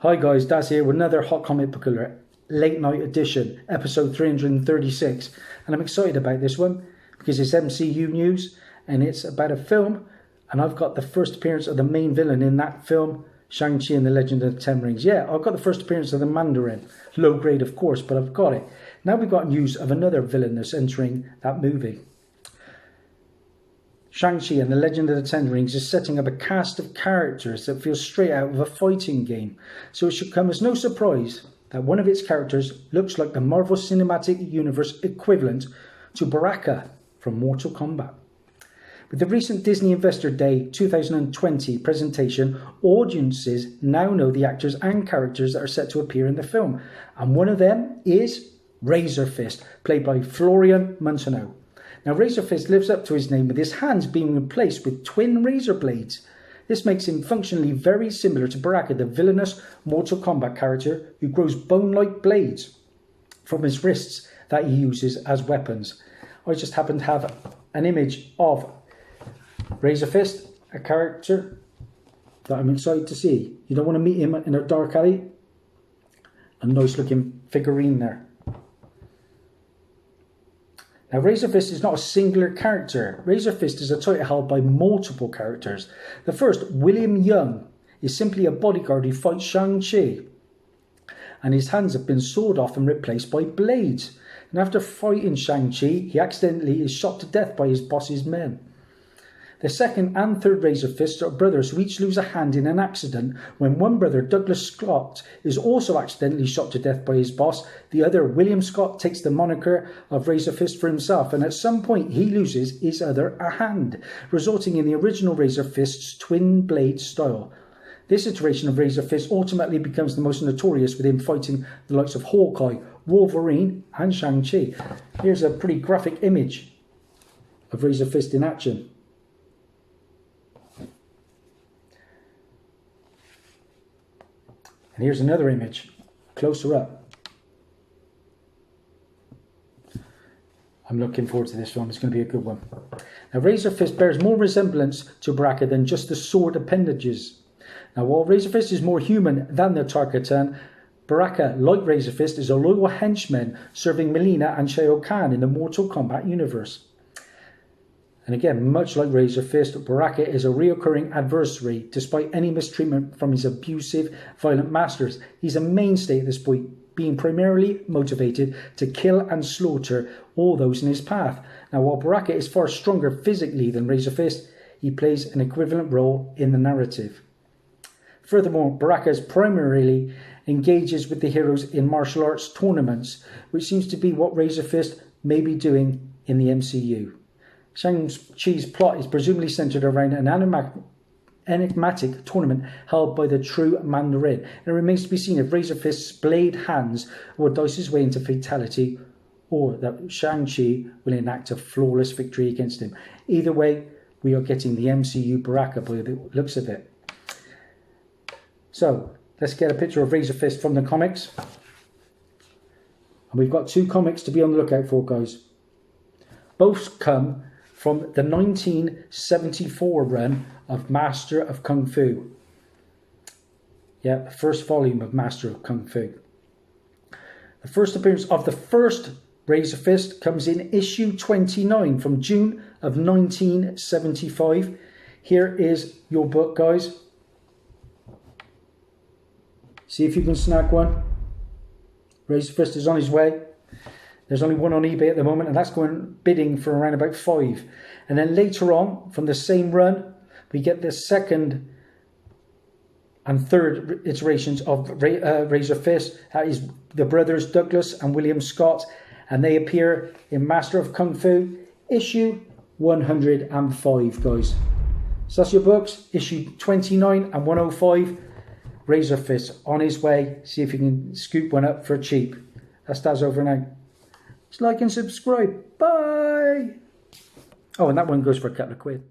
Hi guys, Dazzie here with another Hot Comic Book Alert late night edition, episode 336, and I'm excited about this one because it's MCU news and it's about a film, and I've got the first appearance of the main villain in that film, Shanxi and the Legend of the Ten Rings. Yeah, I've got the first appearance of the Mandarin, low grade of course, but I've got it. Now we've got news of another villain that's entering that movie. Shanxi and the Legend of the Ten Rings is setting up a cast of characters that feels straight out of a fighting game, so it should come as no surprise that one of its characters looks like the Marvel Cinematic Universe equivalent to Baraka from Mortal Kombat. With the recent Disney Investor Day 2020 presentation, audiences now know the actors and characters that are set to appear in the film, and one of them is Razer Fist, played by Florian Munteanu. Now, Razorfist lives up to his name with his hands being replaced with twin razor blades. This makes him functionally very similar to Baraka, the villainous Mortal Kombat character who grows bone-like blades from his wrists that he uses as weapons. I just happen to have an image of Razorfist, a character that I'm excited to see. You don't want to meet him in a dark alley. A nice looking figurine there. Now, Razer Fist is not a singular character. Razer Fist is a title held by multiple characters. The first, William Young, is simply a bodyguard who fights Shanxi, and his hands have been sawed off and replaced by blades. And after fighting Shanxi, he accidentally is shot to death by his boss's men. The second and third Razer Fists are brothers who each lose a hand in an accident. When one brother, Douglas Scott, is also accidentally shot to death by his boss, the other, William Scott, takes the moniker of Razer Fist for himself, and at some point he loses his other a hand, resulting in the original Razer Fist's twin blade style. This iteration of Razer Fist ultimately becomes the most notorious, with him fighting the likes of Hawkeye, Wolverine and Shang-Chi. Here's a pretty graphic image of Razer Fist in action. And here's another image, closer up. I'm looking forward to this one. It's going to be a good one. Now, Razer Fist bears more resemblance to Baraka than just the sword appendages. Now, while Razer Fist is more human than the Tarkatan, Baraka, like Razer Fist, is a loyal henchman serving Melina and Shao Kahn in the Mortal Kombat universe. And again, much like Razer Fist, Baraka is a reoccurring adversary. Despite any mistreatment from his abusive, violent masters, he's a mainstay at this point, being primarily motivated to kill and slaughter all those in his path. Now, while Baraka is far stronger physically than Razer Fist, he plays an equivalent role in the narrative. Furthermore, Baraka primarily engages with the heroes in martial arts tournaments, which seems to be what Razer Fist may be doing in the MCU. Shang-Chi's plot is presumably centered around an enigmatic tournament held by the true Mandarin. And it remains to be seen if Razer Fist's blade hands will dice his way into fatality, or that Shang-Chi will enact a flawless victory against him. Either way, we are getting the MCU Baraka by the looks of it. So, let's get a picture of Razer Fist from the comics. And we've got two comics to be on the lookout for, guys. Both come from the 1974 run of Master of Kung Fu. Yeah, the first volume of Master of Kung Fu. The first appearance of the first Razer Fist comes in issue 29 from June of 1975. Here is your book, guys. See if you can snag one. Razer Fist is on his way. There's only one on eBay at the moment, and that's going bidding for around about 5. And then later on, from the same run, we get the second and third iterations of Razer Fist. That is the brothers Douglas and William Scott, and they appear in Master of Kung Fu, issue 105, guys. So that's your books, issue 29 and 105. Razer Fist on his way. See if you can scoop one up for cheap. That's Daz over now. Just like and subscribe. Bye. Oh, and that one goes for a couple of quid.